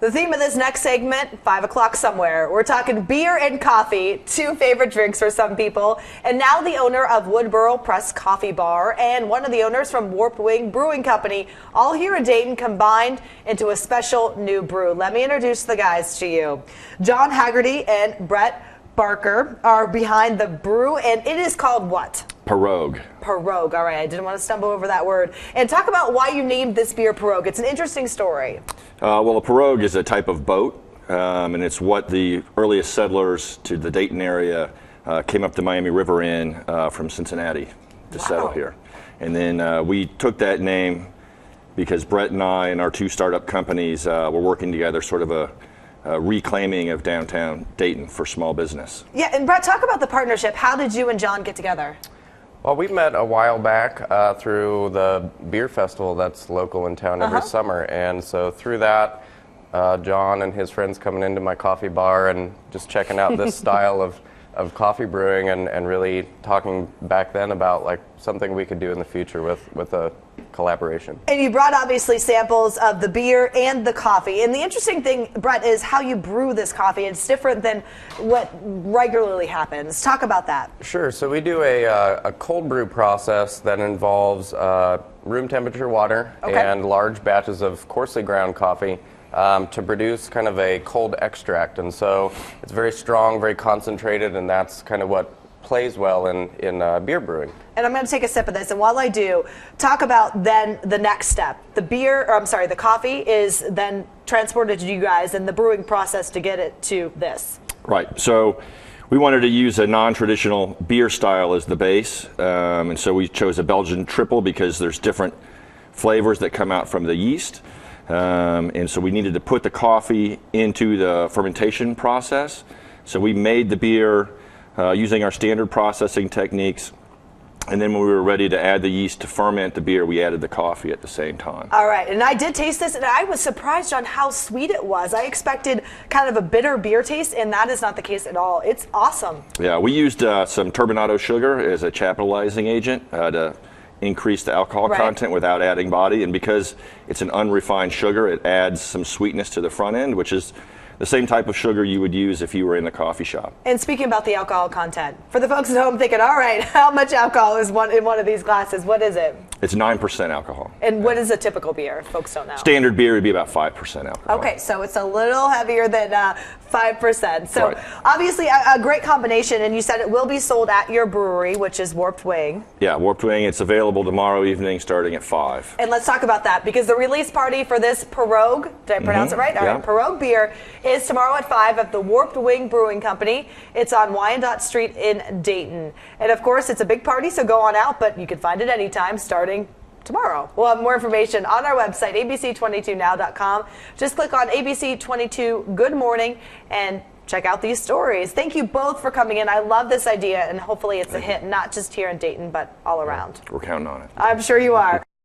The theme of this next segment, 5 o'clock somewhere. We're talking beer and coffee, two favorite drinks for some people. And now the owner of Woodboro Press Coffee Bar and one of the owners from Warped Wing Brewing Company, all here in Dayton, combined into a special new brew. Let me introduce the guys to you. John Haggerty and Brett Barker are behind the brew, and it is called what? Pirogue. Pirogue. All right, I didn't want to stumble over that word. And talk about why you named this beer Pirogue. It's an interesting story. Well, a pirogue is a type of boat, and it's what the earliest settlers to the Dayton area came up the Miami River in from Cincinnati to settle here. And then we took that name because Brett and I and our two startup companies were working together, sort of a reclaiming of downtown Dayton for small business. Yeah, and Brett, talk about the partnership. How did you and John get together? Well, we met a while back through the beer festival that's local in town every summer. And so through that, John and his friends coming into my coffee bar and just checking out this style of coffee brewing and really talking back then about like something we could do in the future with a collaboration. And you brought obviously samples of the beer and the coffee. And the interesting thing, Brett, is how you brew this coffee. It's different than what regularly happens. Talk about that. Sure. So we do a cold brew process that involves room temperature water and large batches of coarsely ground coffee to produce kind of a cold extract. And so it's very strong, very concentrated, and that's kind of what plays well in beer brewing. And I'm going to take a sip of this, and while I do, talk about then the next step. The coffee is then transported to you guys and the brewing process to get it to this. Right. So we wanted to use a non-traditional beer style as the base, and so we chose a Belgian triple because there's different flavors that come out from the yeast. And so we needed to put the coffee into the fermentation process. So we made the beer using our standard processing techniques. And then when we were ready to add the yeast to ferment the beer, we added the coffee at the same time. All right, and I did taste this, and I was surprised on how sweet it was. I expected kind of a bitter beer taste, and that is not the case at all. It's awesome. Yeah, we used some turbinado sugar as a chaptalizing agent to increase the alcohol content without adding body. And because it's an unrefined sugar, it adds some sweetness to the front end, which is the same type of sugar you would use if you were in the coffee shop. And speaking about the alcohol content, for the folks at home thinking, all right, how much alcohol is in one of these glasses? What is it? It's 9% alcohol. And what is a typical beer, if folks don't know? Standard beer would be about 5% alcohol. Okay, so it's a little heavier than 5%. So obviously a great combination, and you said it will be sold at your brewery, which is Warped Wing. Yeah, Warped Wing. It's available tomorrow evening starting at 5. And let's talk about that, because the release party for this Pirogue, did I pronounce it right? All right, Pirogue beer is tomorrow at 5 at the Warped Wing Brewing Company. It's on Wyandotte Street in Dayton. And of course, it's a big party, so go on out, but you can find it anytime starting tomorrow. We'll have more information on our website, abc22now.com. Just click on ABC22 Good Morning and check out these stories. Thank you both for coming in. I love this idea, and hopefully it's a hit, not just here in Dayton, but all around. We're counting on it. I'm sure you are.